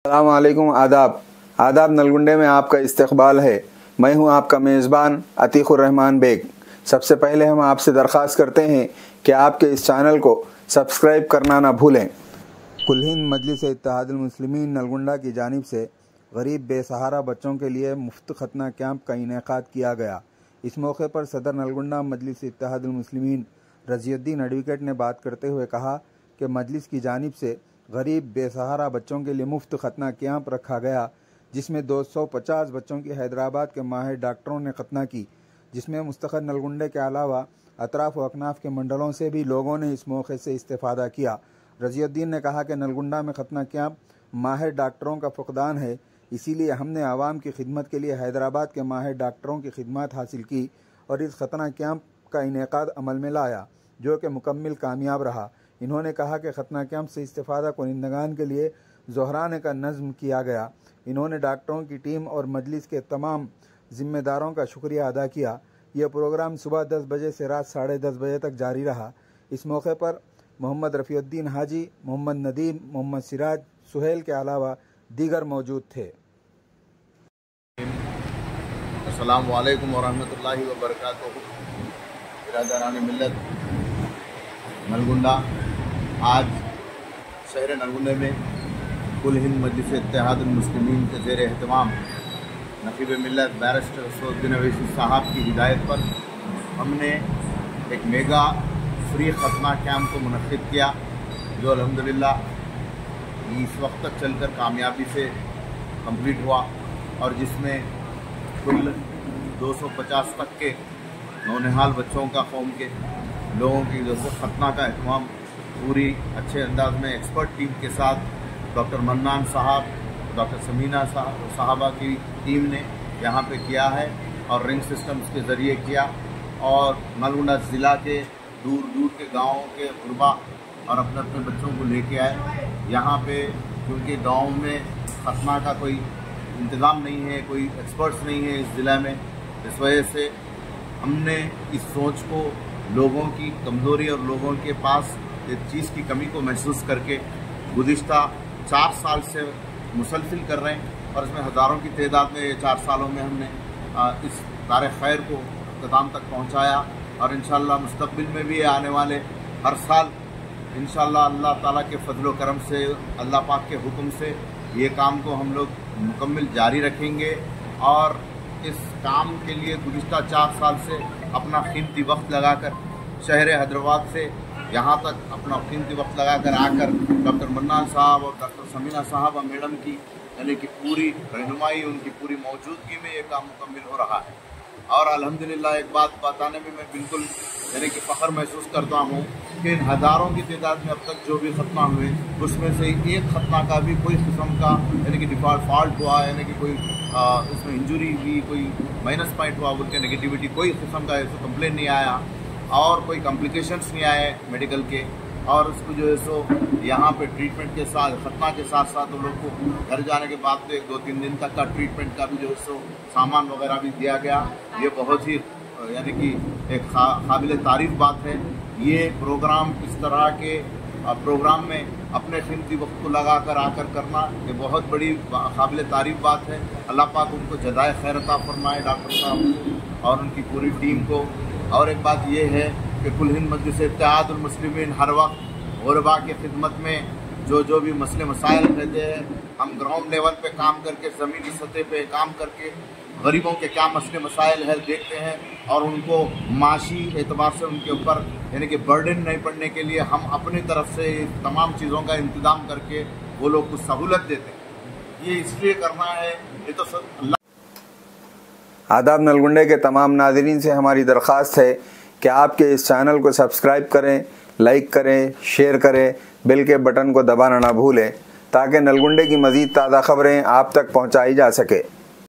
अस्सलाम वालेकुम। आदाब आदाब। नलगुंडे में आपका इस्तकबाल है। मैं हूं आपका मेज़बान अतीकुर रहमान बेग। सबसे पहले हम आपसे दरख्वास्त करते हैं कि आपके इस चैनल को सब्सक्राइब करना ना भूलें। कुल हिंद मजलिस इत्तेहादुल मुस्लिमीन नलगुंडा की जानिब से गरीब बेसहारा बच्चों के लिए मुफ्त खतना कैंप का इनेकाद किया गया। इस मौके पर सदर नलगुंडा मजलिस इत्तेहादुल मुस्लिमीन रज़ियुद्दीन एडवोकेट ने बात करते हुए कहा कि मजलिस की जानिब से गरीब बेसहारा बच्चों के लिए मुफ्त खतना कैंप रखा गया, जिसमें 250 बच्चों की हैदराबाद के माहिर डॉक्टरों ने खतना की, जिसमें मुस्तक़र नलगुंडे के अलावा अतराफ़ व अकनाफ के मंडलों से भी लोगों ने इस मौके से इस्तेफ़ादा किया। रज़ियुद्दीन ने कहा कि नलगुंडा में खतना कैंप माहिर डॉक्टरों का फ़ुक़दान है, इसीलिए हमने आवाम की खिदमत के लिए हैदराबाद के माहिर डॉक्टरों की खिदमत हासिल की और इस खतना कैंप का इनेकाद अमल में लाया, जो कि मुकम्मल कामयाब रहा। इन्होंने कहा कि खतना कैंप से इस्तेफ़ादा कुनिंदगान के लिए ज़ोहराने का नज़्म किया गया। इन्होंने डॉक्टरों की टीम और मजलिस के तमाम ज़िम्मेदारों का शुक्रिया अदा किया। यह प्रोग्राम सुबह 10 बजे से रात 10:30 बजे तक जारी रहा। इस मौके पर मोहम्मद रफ़ीउद्दीन हाजी, मोहम्मद नदीम, मोहम्मद सिराज, सुहेल के अलावा दीगर मौजूद थे। अस्सलामु अलैकुम वरहमतुल्लाहि वबरकातुहू। बिरादरान मिल्लत नलगुंडा, आज शहर नलगुंडे में कुल हिंद मजलिस इत्तेहादुल मुस्लिमीन के ज़ेर एहतमाम नक़ीब मिल्लत बैरिस्टर असदुद्दीन अवैसी साहब की हिदायत पर हमने एक मेगा फ्री खतना कैंप को मुनक़्क़िद किया, जो अल्हम्दुलिल्लाह इस वक्त तक चलकर कामयाबी से कंप्लीट हुआ और जिसमें कुल 250 तक के नौनिहाल बच्चों का कौम के लोगों की जो खतना का एहतमाम पूरी अच्छे अंदाज में एक्सपर्ट टीम के साथ डॉक्टर मन्नान साहब, डॉक्टर समीना साहबा की टीम ने यहाँ पे किया है और रिंग सिस्टम्स के ज़रिए किया और नलगुंडा ज़िला के दूर दूर के गाँवों के गुरबा और अपने अपने बच्चों को लेके आए यहाँ पे, क्योंकि गाँव में खतना का कोई इंतज़ाम नहीं है, कोई एक्सपर्ट्स नहीं है इस ज़िला में। इस वजह से हमने इस सोच को लोगों की कमज़ोरी और लोगों के पास इस चीज़ की कमी को महसूस करके गुज़िश्ता 4 साल से मुसलसिल कर रहे हैं और इसमें हज़ारों की तादाद में 4 सालों में हमने इस दार खैर को इख्तिताम तक पहुँचाया और इंशाअल्लाह मुस्तक़बिल में भी आने वाले हर साल इंशाअल्लाह अल्लाह ताला के फजल व करम से, अल्लाह पाक के हुक्म से ये काम को हम लोग मुकम्मल जारी रखेंगे और इस काम के लिए गुज़िश्ता 4 साल से अपना कीमती वक्त लगाकर शहर हैदराबाद से यहाँ तक अपना कीमती वक्त लगाकर आकर डॉक्टर मन्नान साहब और डॉक्टर समीना साहबा मैडम की यानी कि पूरी रहनुमाई, उनकी पूरी मौजूदगी में ये काम मुकम्मल हो रहा है। और अल्हम्दुलिल्लाह एक बात बताने में मैं बिल्कुल यानी कि फ़ख्र महसूस करता हूँ कि इन हज़ारों की तादाद में अब तक जो भी खतना हुए उसमें से एक खतना का भी कोई किस्म का यानी कि फॉल्ट हुआ, यानी कि कोई इसमें इंजरी हुई, कोई माइनस पॉइंट हुआ, बोल के नेगेटिविटी कोई किस्म का ऐसा कंप्लेन नहीं आया और कोई कॉम्प्लिकेशंस नहीं आए मेडिकल के। और उसको जो है सो यहाँ पे ट्रीटमेंट के साथ, खतना के साथ साथ उन लोग को घर जाने के बाद तो 2-3 दिन तक का ट्रीटमेंट का भी जो है सो सामान वगैरह भी दिया गया। ये बहुत ही यानी कि एक काबिल तारीफ़ बात है। ये प्रोग्राम इस तरह के प्रोग्राम में अपने कीमती वक्त को लगा कर आकर करना ये बहुत बड़ी काबिल तारीफ़ बात है। अल्लाह पाक उनको जज़ाए खैर अता फरमाए डॉक्टर साहब को और उनकी पूरी टीम को। और एक बात ये है कि कुल हिंद मजलिस इत्तेहादुल मुस्लिमीन हर वक्त गुरबा की खिदमत में जो भी मसले मसाइल रहते हैं, हम ग्राउंड लेवल पे काम करके, ज़मीनी सतह पे काम करके गरीबों के क्या मसले मसाइल है देखते हैं और उनको माशी एतबार से उनके ऊपर यानी कि बर्डन नहीं पड़ने के लिए हम अपनी तरफ से तमाम चीज़ों का इंतज़ाम करके वो लोग को सहूलत देते हैं। ये इसलिए करना है, ये तो अल्लाह। आदाब। नलगुंडे के तमाम नाज़रीन से हमारी दरख्वास्त है कि आपके इस चैनल को सब्सक्राइब करें, लाइक करें, शेयर करें, बेल के बटन को दबाना ना भूलें ताकि नलगुंडे की मज़ीद ताज़ा ख़बरें आप तक पहुँचाई जा सके।